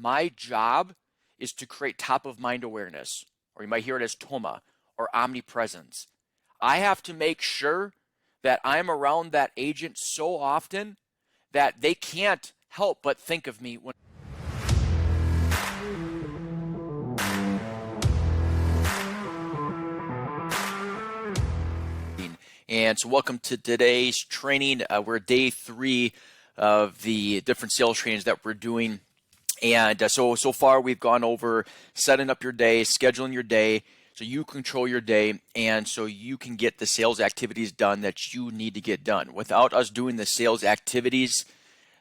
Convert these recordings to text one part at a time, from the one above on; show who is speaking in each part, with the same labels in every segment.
Speaker 1: my job is to create top of mind awareness, or you might hear it as TOMA or omnipresence. I have to make sure that I'm around that agent so often that they can't help but think of me when. And so welcome to today's training. We're day 3 of the different sales trainings that we're doing. And so far we've gone over setting up your day, scheduling your day, so you control your day, and so you can get the sales activities done that you need to get done. Without us doing the sales activities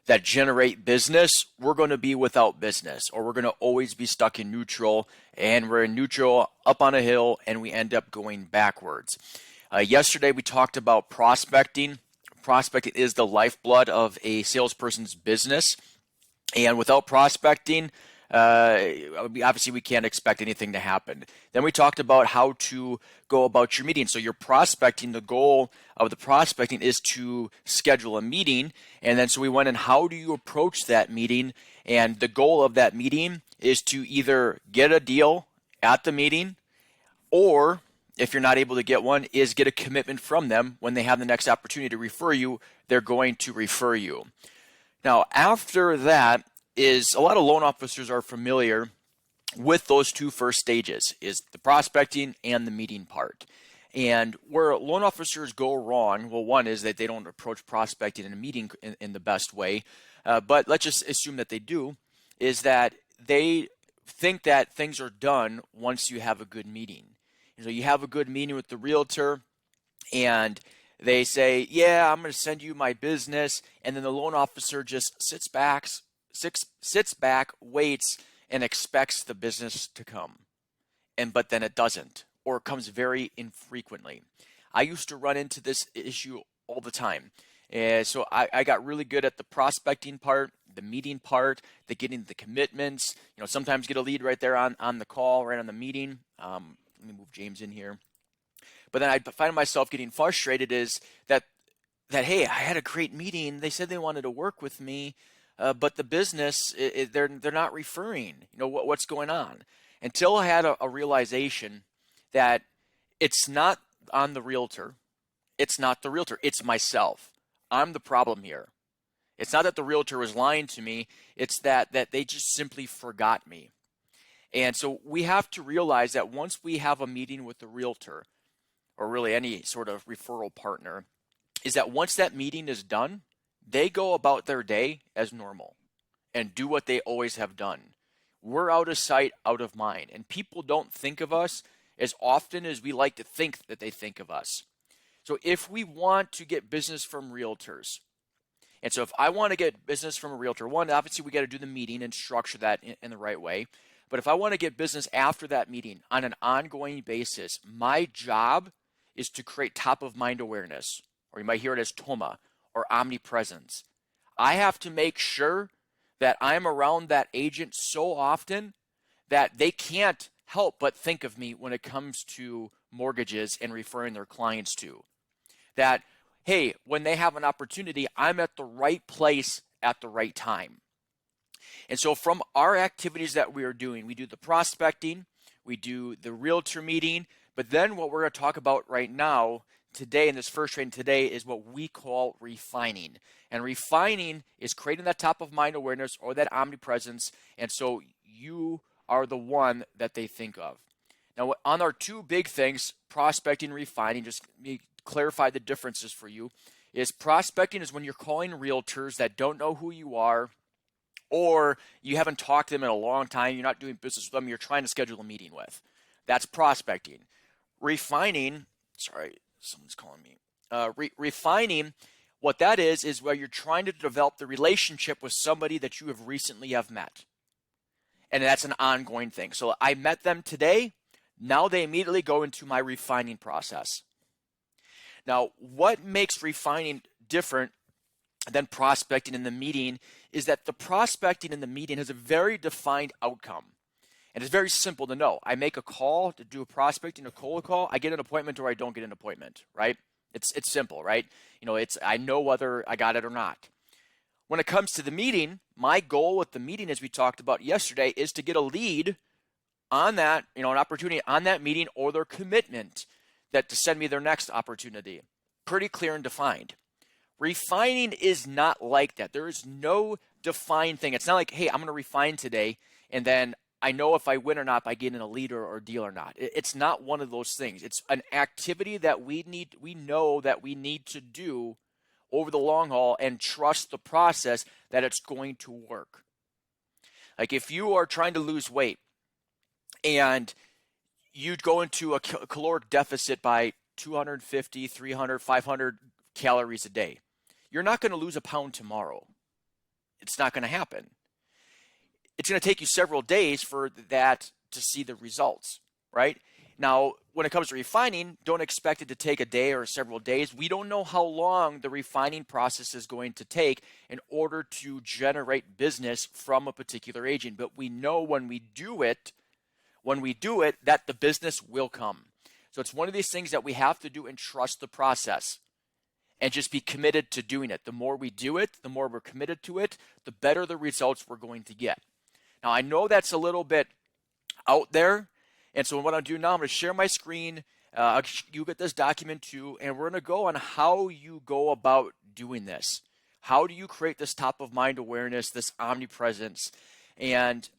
Speaker 1: that generate business, we're going to be without business, or we're going to always be stuck in neutral, and we're in neutral up on a hill, and we end up going backwards. Yesterday we talked about prospecting. Prospecting is the lifeblood of a salesperson's business. And without prospecting, obviously we can't expect anything to happen. Then we talked about how to go about your meeting. So you're prospecting. The goal of the prospecting is to schedule a meeting. And then so we went in, how do you approach that meeting? And the goal of that meeting is to either get a deal at the meeting, or if you're not able to get one, is get a commitment from them when they have the next opportunity to refer you, they're going to refer you. Now, after that is a lot of loan officers are familiar with those two first stages, is the prospecting and the meeting part. And where loan officers go wrong, well, one is that they don't approach prospecting in a meeting in the best way. But let's just assume that they do, is that they think that things are done once you have a good meeting. So you have a good meeting with the realtor, and they say, yeah, I'm going to send you my business. And then the loan officer just sits back, waits, and expects the business to come. But then it doesn't, or it comes very infrequently. I used to run into this issue all the time. So I got really good at the prospecting part, the meeting part, the getting the commitments. Sometimes get a lead right there on the call, right on the meeting. Let me move James in here. But then I find myself getting frustrated is that hey, I had a great meeting. They said they wanted to work with me, but the business, they're not referring. What's going on? Until I had a realization that it's not on the realtor. It's not the realtor. It's myself. I'm the problem here. It's not that the realtor was lying to me. It's that they just simply forgot me. And so we have to realize that once we have a meeting with the realtor, or really any sort of referral partner, is that once that meeting is done, they go about their day as normal and do what they always have done. We're out of sight, out of mind. And people don't think of us as often as we like to think that they think of us. So if we want to get business from realtors, and so if I want to get business from a realtor, one, obviously we got to do the meeting and structure that in the right way. But if I want to get business after that meeting on an ongoing basis, my job is to create top of mind awareness, or you might hear it as TOMA or omnipresence. I have to make sure that I'm around that agent so often that they can't help but think of me when it comes to mortgages and referring their clients to. That, hey, when they have an opportunity, I'm at the right place at the right time. And so from our activities that we are doing, we do the prospecting, we do the realtor meeting, but then what we're going to talk about right now, today, in this first training today, is what we call refining. And refining is creating that top of mind awareness or that omnipresence, and so you are the one that they think of. Now, on our two big things, prospecting and refining, just let me clarify the differences for you, is prospecting is when you're calling realtors that don't know who you are, or you haven't talked to them in a long time, you're not doing business with them, you're trying to schedule a meeting with. That's prospecting. Refining, sorry, someone's calling me. Refining, what that is where you're trying to develop the relationship with somebody that you have recently met. And that's an ongoing thing. So I met them today, now they immediately go into my refining process. Now, what makes refining different than prospecting in the meeting is that the prospecting in the meeting has a very defined outcome. And it's very simple to know. I make a call to do a prospecting, a cold call, I get an appointment or I don't get an appointment, right? It's simple, right? I know whether I got it or not. When it comes to the meeting, my goal with the meeting, as we talked about yesterday, is to get a lead on that, an opportunity on that meeting, or their commitment that to send me their next opportunity. Pretty clear and defined. Refining is not like that. There is no defined thing. It's not like, hey, I'm going to refine today, and then I know if I win or not by getting a lead or deal or not. It's not one of those things. It's an activity that we know that we need to do over the long haul and trust the process that it's going to work. Like if you are trying to lose weight and you'd go into a caloric deficit by 250, 300, 500 calories a day, you're not going to lose a pound tomorrow. It's not going to happen. It's going to take you several days for that to see the results, right? Now, when it comes to refining, don't expect it to take a day or several days. We don't know how long the refining process is going to take in order to generate business from a particular agent. But we know when we do it, that the business will come. So it's one of these things that we have to do and trust the process and just be committed to doing it. The more we do it, the more we're committed to it, the better the results we're going to get. Now, I know that's a little bit out there. And so what I'm doing now, I'm going to share my screen. You get this document too, and we're going to go on how you go about doing this. How do you create this top of mind awareness, this omnipresence? And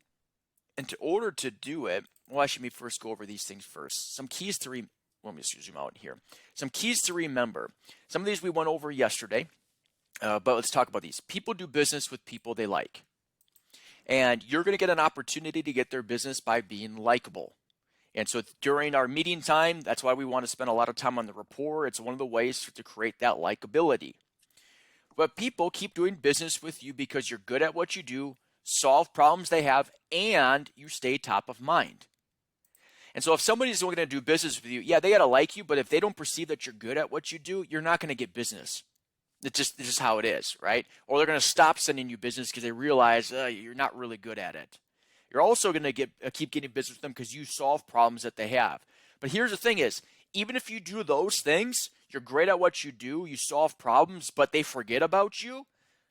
Speaker 1: in order to do it, well, actually, let me first go over these things first. Some keys to let me just zoom out here. Some keys to remember. Some of these we went over yesterday, but let's talk about these. People do business with people they like. And you're going to get an opportunity to get their business by being likable. And so during our meeting time, that's why we want to spend a lot of time on the rapport. It's one of the ways to create that likability. But people keep doing business with you because you're good at what you do, solve problems they have, and you stay top of mind. And so if somebody's going to do business with you, yeah, they got to like you, but if they don't perceive that you're good at what you do, you're not going to get business. It's just how it is, right? Or they're going to stop sending you business because they realize you're not really good at it. You're also going to keep getting business with them because you solve problems that they have. But here's the thing is, even if you do those things, you're great at what you do, you solve problems, but they forget about you,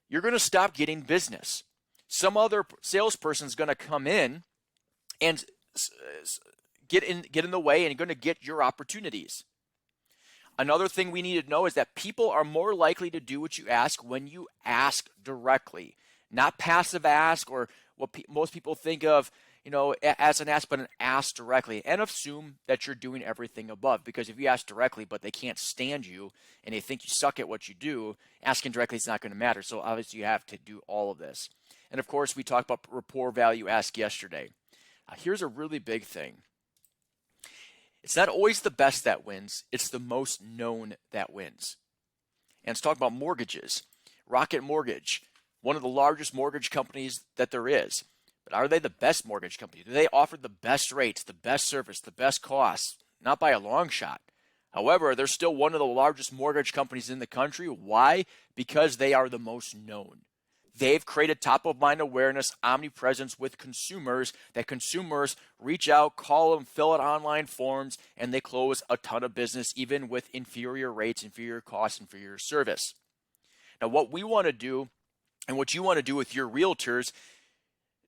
Speaker 1: you're going to stop getting business. Some other salesperson's going to come in and get in the way and going to get your opportunities. Another thing we need to know is that people are more likely to do what you ask when you ask directly, not passive ask or what most people think of, as an ask, but an ask directly, and assume that you're doing everything above. Because if you ask directly, but they can't stand you and they think you suck at what you do, asking directly is not going to matter. So obviously you have to do all of this. And of course, we talked about rapport value ask yesterday. Here's a really big thing. It's not always the best that wins. It's the most known that wins. And let's talk about mortgages. Rocket Mortgage, one of the largest mortgage companies that there is. But are they the best mortgage company? Do they offer the best rates, the best service, the best costs? Not by a long shot. However, they're still one of the largest mortgage companies in the country. Why? Because they are the most known. They've created top-of-mind awareness, omnipresence with consumers, that consumers reach out, call them, fill out online forms, and they close a ton of business, even with inferior rates, inferior costs, inferior service. Now, what we want to do, and what you want to do with your realtors,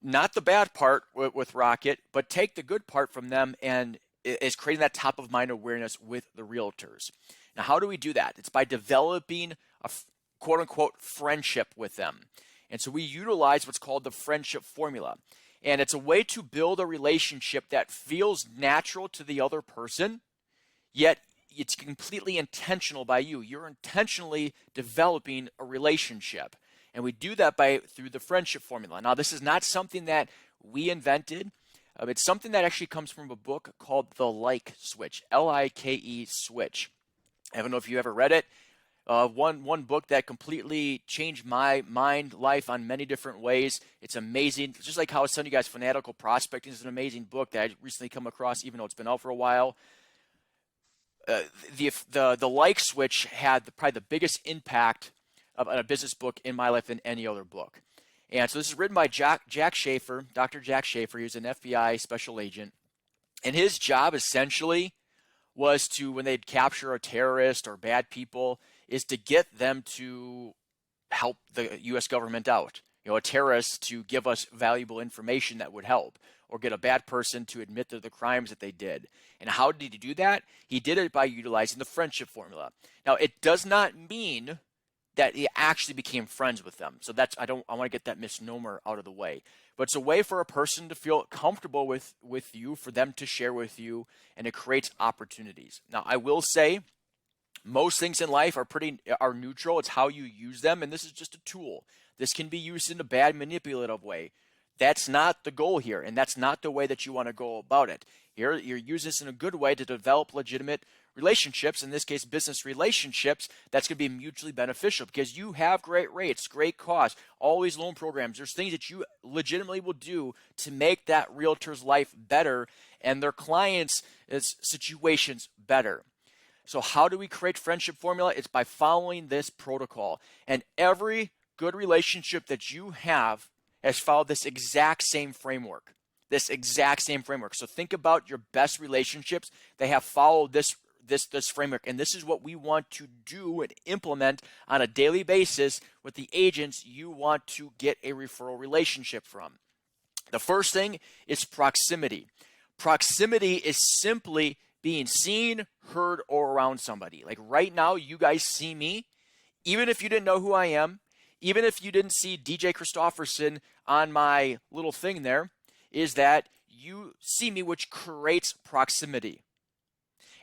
Speaker 1: not the bad part with Rocket, but take the good part from them and is creating that top-of-mind awareness with the realtors. Now, how do we do that? It's by developing a quote-unquote friendship with them. And so we utilize what's called the friendship formula. And it's a way to build a relationship that feels natural to the other person, yet it's completely intentional by you. You're intentionally developing a relationship. And we do that through the friendship formula. Now, this is not something that we invented. It's something that actually comes from a book called The Like Switch, L-I-K-E Switch. I don't know if you ever read it. One book that completely changed my life on many different ways. It's amazing. It's just like how I was telling you guys, Fanatical Prospecting is an amazing book that I recently come across, even though it's been out for a while. The Like Switch had probably the biggest impact of a business book in my life than any other book. And so this is written by Jack Schaefer, Dr. Jack Schaefer. He was an FBI special agent. And his job essentially was to, when they'd capture a terrorist or bad people, is to get them to help the U.S. government out, a terrorist to give us valuable information that would help, or get a bad person to admit to the crimes that they did. And how did he do that? He did it by utilizing the friendship formula. Now, it does not mean that he actually became friends with them. So I want to get that misnomer out of the way. But it's a way for a person to feel comfortable with you, for them to share with you, and it creates opportunities. Now, I will say, most things in life are neutral. It's how you use them, and this is just a tool. This can be used in a bad, manipulative way. That's not the goal here, and that's not the way that you want to go about it. Here, you're using this in a good way to develop legitimate relationships, in this case, business relationships, that's going to be mutually beneficial because you have great rates, great costs, all these loan programs. There's things that you legitimately will do to make that realtor's life better and their clients' situations better. So how do we create friendship formula? It's by following this protocol. And every good relationship that you have has followed this exact same framework. So think about your best relationships. They have followed this framework, and this is what we want to do and implement on a daily basis with the agents you want to get a referral relationship from. The first thing is proximity. Proximity is simply being seen, heard, or around somebody. Like right now, you guys see me, even if you didn't know who I am, even if you didn't see DJ Christofferson on my little thing there, is that you see me, which creates proximity.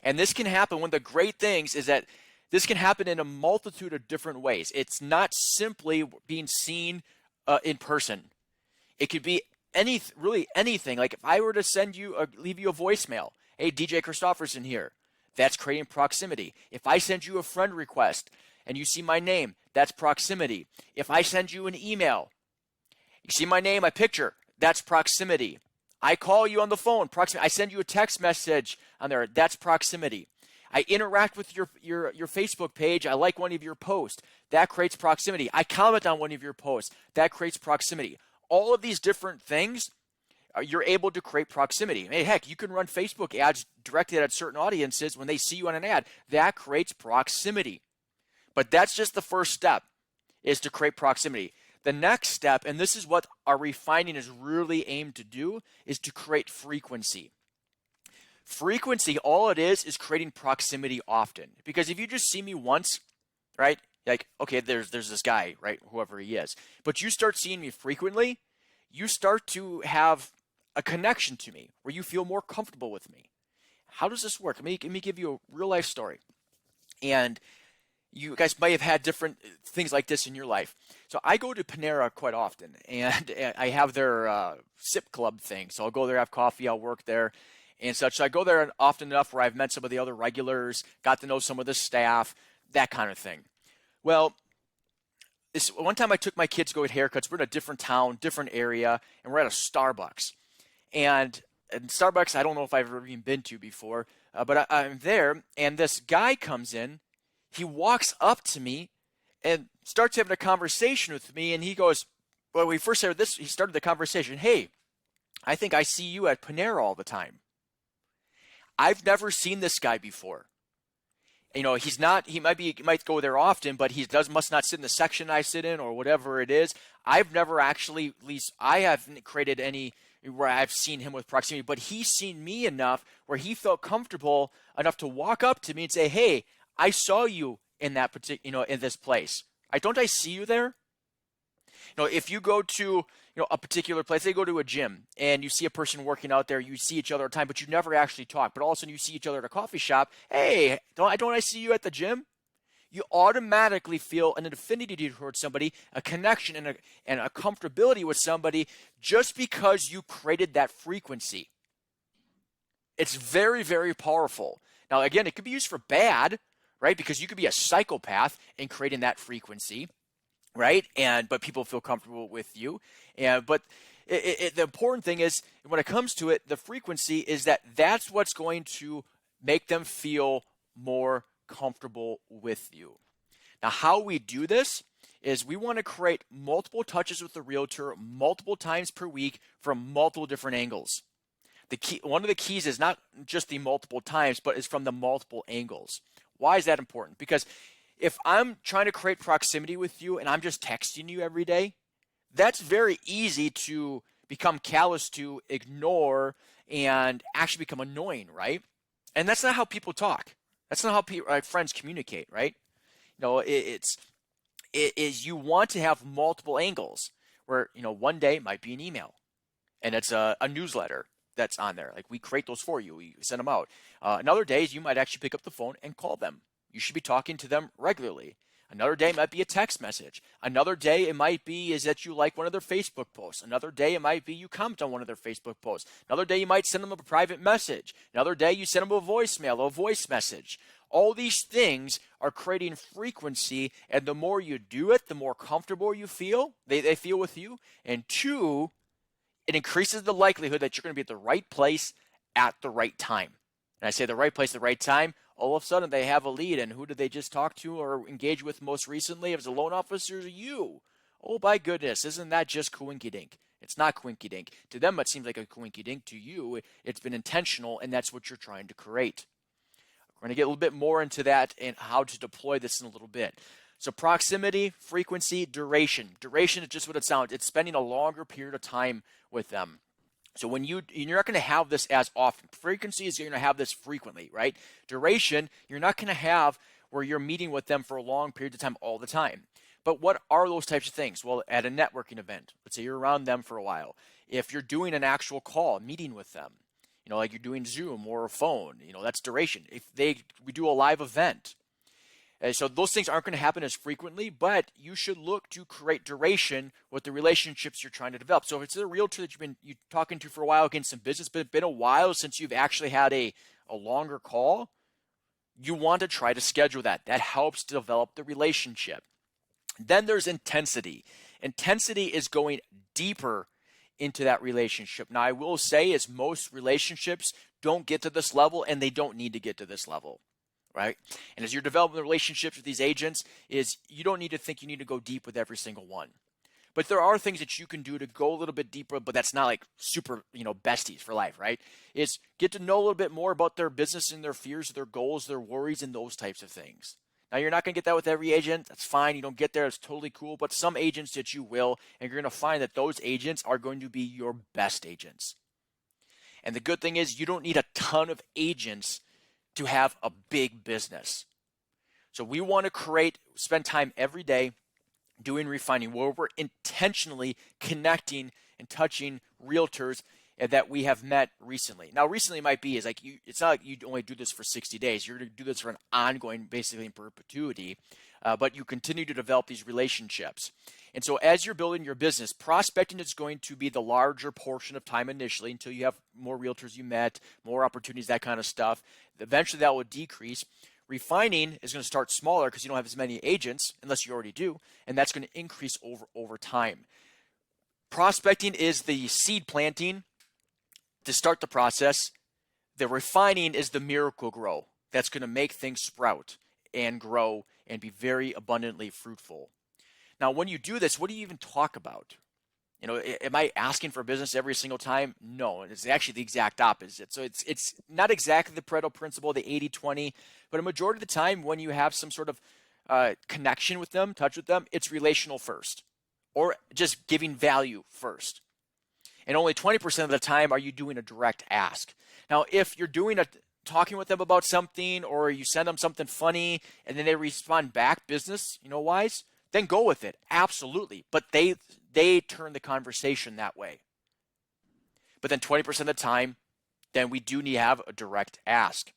Speaker 1: And this can happen. One of the great things is that this can happen in a multitude of different ways. It's not simply being seen in person. It could be really anything. Like if I were to leave you a voicemail, hey, DJ Christofferson here, that's creating proximity. If I send you a friend request and you see my name, that's proximity. If I send you an email, you see my name, my picture, that's proximity. I call you on the phone, proximity. I send you a text message on there, that's proximity. I interact with your Facebook page, I like one of your posts, that creates proximity. I comment on one of your posts, that creates proximity. All of these different things, you're able to create proximity. Hey, heck, you can run Facebook ads directed at certain audiences. When they see you on an ad, that creates proximity. But that's just the first step, is to create proximity. The next step, and this is what our refining is really aimed to do, is to create frequency. Frequency, all it is creating proximity often. Because if you just see me once, right, like, okay, there's this guy, right, whoever he is, but you start seeing me frequently, you start to have a connection to me where you feel more comfortable with me. How does this work? Let me give you a real life story. And you guys might have had different things like this in your life. So I go to Panera quite often, and I have their sip club thing. So I'll go there, have coffee, I'll work there and such. So I go there often enough where I've met some of the other regulars, got to know some of the staff, that kind of thing. Well, one time I took my kids to go get haircuts. We're in a different town, different area, and we're at a Starbucks. And Starbucks, I don't know if I've ever even been to before, but I'm there, and this guy comes in. He walks up to me and starts having a conversation with me, and he goes, well, we first started this, he started the conversation, hey, I think I see you at Panera all the time. I've never seen this guy before. You know, he might go there often, but he must not sit in the section I sit in or whatever it is. I've never actually, at least I haven't created any where I've seen him with proximity, but he's seen me enough where he felt comfortable enough to walk up to me and say, hey, I saw you in that particular, in this place. Don't I see you there? If you go to, a particular place, they go to a gym and you see a person working out there, you see each other at a time, but you never actually talk. But all of a sudden you see each other at a coffee shop. Hey, don't I see you at the gym? You automatically feel an affinity towards somebody, a connection and a comfortability with somebody just because you created that frequency. It's very, very powerful. Now, again, it could be used for bad, right? Because you could be a psychopath in creating that frequency, right? But people feel comfortable with you. But the important thing is, when it comes to it, the frequency is that's what's going to make them feel more comfortable with you. Now, how we do this is we want to create multiple touches with the realtor multiple times per week from multiple different angles. One of the keys is not just the multiple times, but is from the multiple angles. Why is that important? Because If I'm trying to create proximity with you and I'm just texting you every day, that's very easy to become callous to, ignore, and actually become annoying, right? And that's not how people talk. That's not how people, like friends, communicate, right? It is you want to have multiple angles where one day might be an email and it's a newsletter that's on there. Like we create those for you, we send them out. Another day you might actually pick up the phone and call them. You should be talking to them regularly. Another day might be a text message. Another day it might be is that you like one of their Facebook posts. Another day it might be you comment on one of their Facebook posts. Another day you might send them a private message. Another day you send them a voicemail, a voice message. All these things are creating frequency, and the more you do it, the more comfortable you feel, they feel with you. And two, it increases the likelihood that you're going to be at the right place at the right time. And I say the right place at the right time, all of a sudden they have a lead, and who did they just talk to or engage with most recently? It was a loan officer, you. Oh, my goodness, isn't that just coinky-dink? It's not coinky-dink. To them, it seems like a coinky-dink. To you, it's been intentional, and that's what you're trying to create. We're going to get a little bit more into that and how to deploy this in a little bit. So proximity, frequency, duration. Duration is just what it sounds. It's spending a longer period of time with them. So you're not going to have this as often. Frequency is you're going to have this frequently, right? Duration, you're not going to have where you're meeting with them for a long period of time all the time. But what are those types of things? Well, at a networking event, let's say you're around them for a while. If you're doing an actual call, meeting with them, like you're doing Zoom or a phone, that's duration. We do a live event. So those things aren't going to happen as frequently, but you should look to create duration with the relationships you're trying to develop. So if it's a realtor that you're talking to for a while, against some business, but it's been a while since you've actually had a longer call, you want to try to schedule that. That helps to develop the relationship. Then there's intensity. Intensity is going deeper into that relationship. Now, I will say is most relationships don't get to this level, and they don't need to get to this level. Right? And as you're developing relationships with these agents, is you don't need to think you need to go deep with every single one. But there are things that you can do to go a little bit deeper, but that's not like super, besties for life, right? Is get to know a little bit more about their business and their fears, their goals, their worries, and those types of things. Now, you're not going to get that with every agent. That's fine. You don't get there. It's totally cool. But some agents that you will, and you're going to find that those agents are going to be your best agents. And the good thing is you don't need a ton of agents to have a big business. So we want to spend time every day doing refining where we're intentionally connecting and touching realtors that we have met recently. Now, recently might be it's not like you only do this for 60 days. You're going to do this for an ongoing, basically in perpetuity, but you continue to develop these relationships. And so as you're building your business, prospecting is going to be the larger portion of time initially until you have more realtors you met, more opportunities, that kind of stuff. Eventually that will decrease. Refining is going to start smaller because you don't have as many agents, unless you already do, and that's going to increase over time. Prospecting is the seed planting to start the process. The refining is the miracle grow that's going to make things sprout and grow and be very abundantly fruitful. Now, when you do this, what do you even talk about? Am I asking for business every single time? No, it's actually the exact opposite. So it's not exactly the Pareto principle, the 80-20, but a majority of the time when you have some sort of connection with them, touch with them, it's relational first, or just giving value first. And only 20% of the time are you doing a direct ask. Now, if you're talking with them about something, or you send them something funny and then they respond back business, wise, then go with it. Absolutely. But they turn the conversation that way. But then 20% of the time, then we do need to have a direct ask.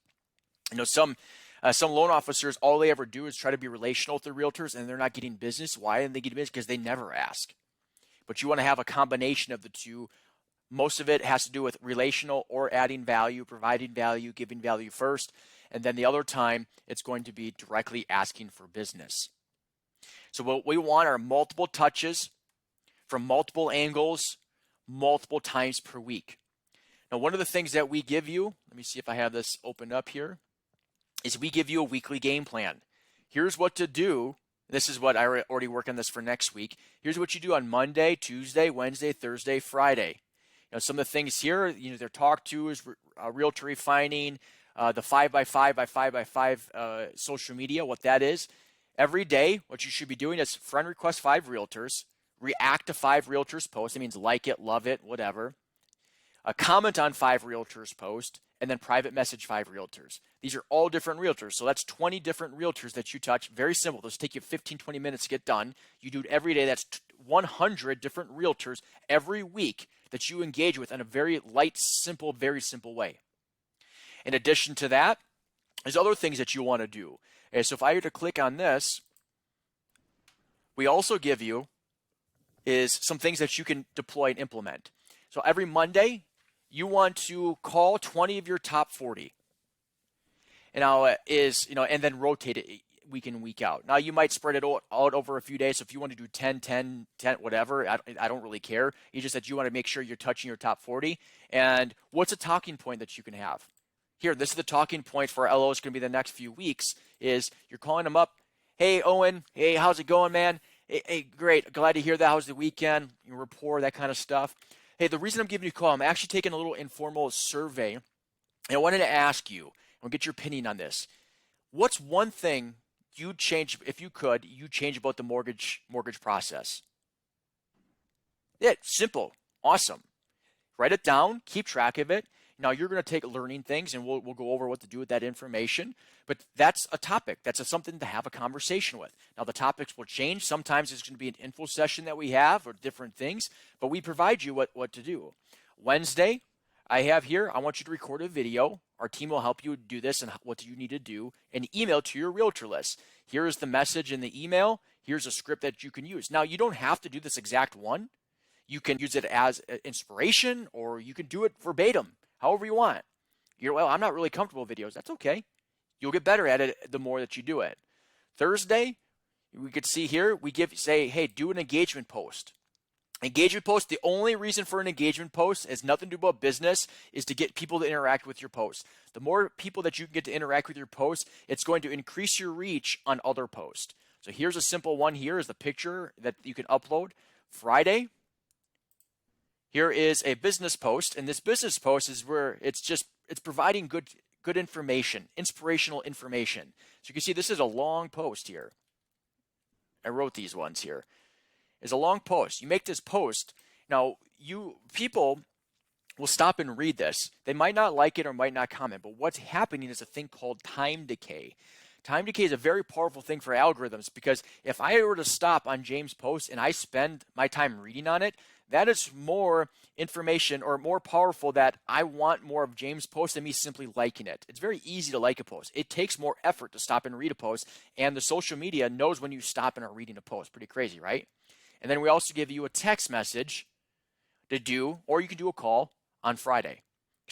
Speaker 1: Some loan officers, all they ever do is try to be relational with their realtors, and they're not getting business. Why aren't they getting business? Because they never ask. But you want to have a combination of the two. Most of it has to do with relational or adding value, providing value, giving value first. And then the other time, it's going to be directly asking for business. So what we want are multiple touches from multiple angles, multiple times per week. Now, one of the things that we give you, let me see if I have this opened up here, is we give you a weekly game plan. Here's what to do. This is what I already work on this for next week. Here's what you do on Monday, Tuesday, Wednesday, Thursday, Friday. Some of the things here, they're talked to is realtor refining, the 5x5 by 5x5 social media, what that is. Every day, what you should be doing is friend request 5 realtors, react to 5 realtors posts. It means like it, love it, whatever. Comment on 5 realtors post, and then private message 5 realtors. These are all different realtors. So that's 20 different realtors that you touch. Very simple. Those take you 15, 20 minutes to get done. You do it every day. That's 100 different realtors every week that you engage with in a very light, simple, very simple way. In addition to that, there's other things that you want to do. Okay, so if I were to click on this, we also give you is some things that you can deploy and implement. So every Monday, you want to call 20 of your top 40. And now and then rotate it week in, week out. Now you might spread it out over a few days. So if you want to do 10, 10, 10, whatever, I don't really care. It's just that you want to make sure you're touching your top 40. And what's a talking point that you can have? Here, this is the talking point for our LOs going to be the next few weeks is you're calling them up. Hey, Owen. Hey, how's it going, man? Hey, great. Glad to hear that. How's the weekend? Your rapport, that kind of stuff. Hey, the reason I'm giving you a call, I'm actually taking a little informal survey. And I wanted to ask you, and get your opinion on this. What's one thing you'd change, if you could, you'd change about the mortgage process? Yeah, simple. Awesome. Write it down. Keep track of it. Now, you're going to take learning things, and we'll go over what to do with that information. But that's a topic. That's something to have a conversation with. Now, the topics will change. Sometimes it's going to be an info session that we have or different things, but we provide you what to do. Wednesday, I have here, I want you to record a video. Our team will help you do this and what you need to do, and email to your realtor list. Here is the message in the email. Here's a script that you can use. Now, you don't have to do this exact one. You can use it as inspiration, or you can do it verbatim. However you want. Well, I'm not really comfortable with videos. That's okay. You'll get better at it the more that you do it. Thursday, we could see here, say, hey, do an engagement post. Engagement post, the only reason for an engagement post is nothing to do about business, is to get people to interact with your post. The more people that you can get to interact with your post, it's going to increase your reach on other posts. So here's a simple one. Here is the picture that you can upload. Friday, here is a business post, and this business post is where it's providing good information, inspirational information. So you can see this is a long post here. I wrote these ones here. It's a long post. You make this post. Now, people will stop and read this. They might not like it or might not comment, but what's happening is a thing called time decay. Time decay is a very powerful thing for algorithms, because if I were to stop on James' post and I spend my time reading on it, that is more information or more powerful, that I want more of James' post than me simply liking it. It's very easy to like a post. It takes more effort to stop and read a post, and the social media knows when you stop and are reading a post. Pretty crazy, right? And then we also give you a text message to do, or you can do a call on Friday.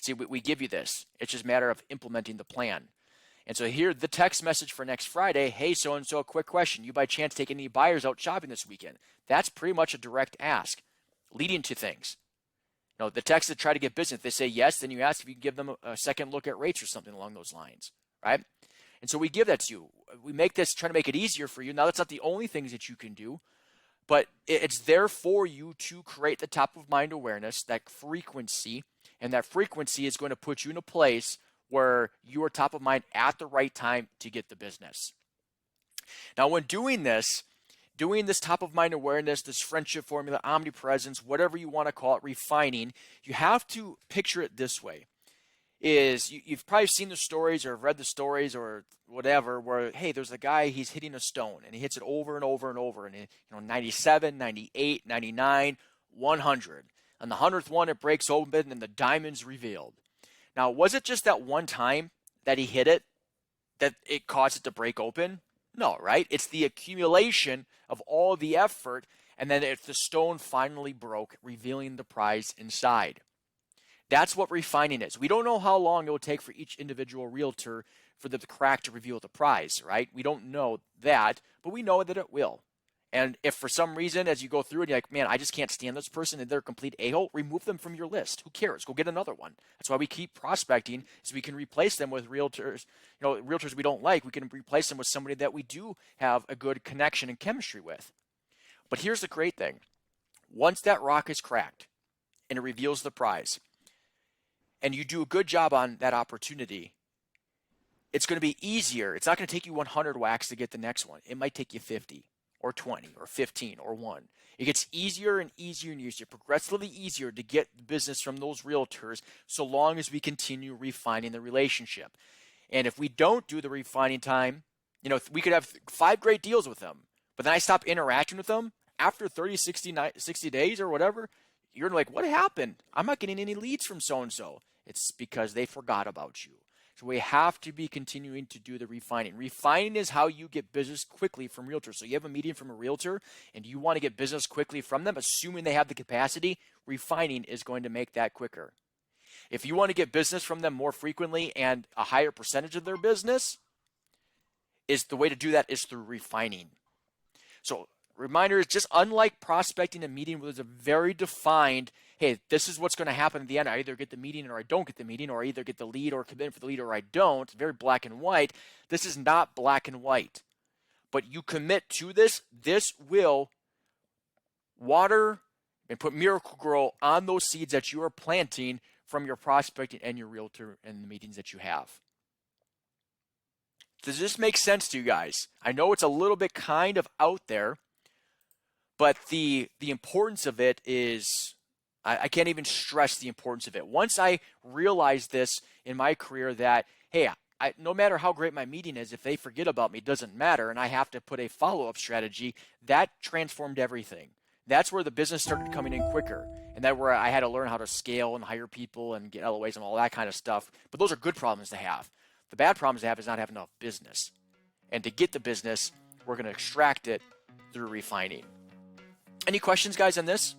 Speaker 1: See, we give you this. It's just a matter of implementing the plan. And so here, the text message for next Friday, hey, so-and-so, a quick question. You by chance take any buyers out shopping this weekend? That's pretty much a direct ask, leading to things. The text that try to get business, if they say yes, then you ask if you can give them a second look at rates or something along those lines, right? And so we give that to you. We make this, trying to make it easier for you. Now, that's not the only things that you can do, but it's there for you to create the top of mind awareness, that frequency, and that frequency is going to put you in a place where you are top of mind at the right time to get the business. Now, when doing this top of mind awareness, this friendship formula, omnipresence, whatever you want to call it, refining, you have to picture it this way. You've probably seen the stories or read the stories or whatever, where, hey, there's a guy, he's hitting a stone and he hits it over and over and over, and 97, 98, 99, 100. On the 100th one, it breaks open and the diamond's revealed. Now, was it just that one time that he hit it that it caused it to break open? No, right? It's the accumulation of all the effort, and then if the stone finally broke, revealing the prize inside. That's what refining is. We don't know how long it will take for each individual realtor for the crack to reveal the prize, right? We don't know that, but we know that it will. And if for some reason, as you go through it, you're like, man, I just can't stand this person and they're a complete a-hole, remove them from your list. Who cares? Go get another one. That's why we keep prospecting, so we can replace them with realtors, realtors we don't like. We can replace them with somebody that we do have a good connection and chemistry with. But here's the great thing. Once that rock is cracked and it reveals the prize, and you do a good job on that opportunity, it's going to be easier. It's not going to take you 100 whacks to get the next one. It might take you 50 or 20 or 15 or 1. It gets easier and easier and easier, progressively easier to get business from those realtors so long as we continue refining the relationship. And if we don't do the refining time, we could have 5 great deals with them, but then I stop interacting with them after 30, 60 days or whatever. You're like, what happened? I'm not getting any leads from so-and-so. It's because they forgot about you. So we have to be continuing to do the refining. Refining is how you get business quickly from realtors. So you have a meeting from a realtor and you want to get business quickly from them, assuming they have the capacity, refining is going to make that quicker. If you want to get business from them more frequently and a higher percentage of their business, the way to do that is through refining. So reminder is, just unlike prospecting a meeting where there's a very defined, hey, this is what's going to happen at the end. I either get the meeting or I don't get the meeting, or I either get the lead or commit for the lead or I don't. It's very black and white. This is not black and white. But you commit to this. This will water and put Miracle-Gro on those seeds that you are planting from your prospecting and your realtor and the meetings that you have. Does this make sense to you guys? I know it's a little bit kind of out there, but the importance of it is, I can't even stress the importance of it. Once I realized this in my career that, hey, no matter how great my meeting is, if they forget about me, it doesn't matter, and I have to put a follow-up strategy, that transformed everything. That's where the business started coming in quicker, and that's where I had to learn how to scale and hire people and get LOAs and all that kind of stuff. But those are good problems to have. The bad problems to have is not having enough business. And to get the business, we're going to extract it through refining. Any questions, guys, on this?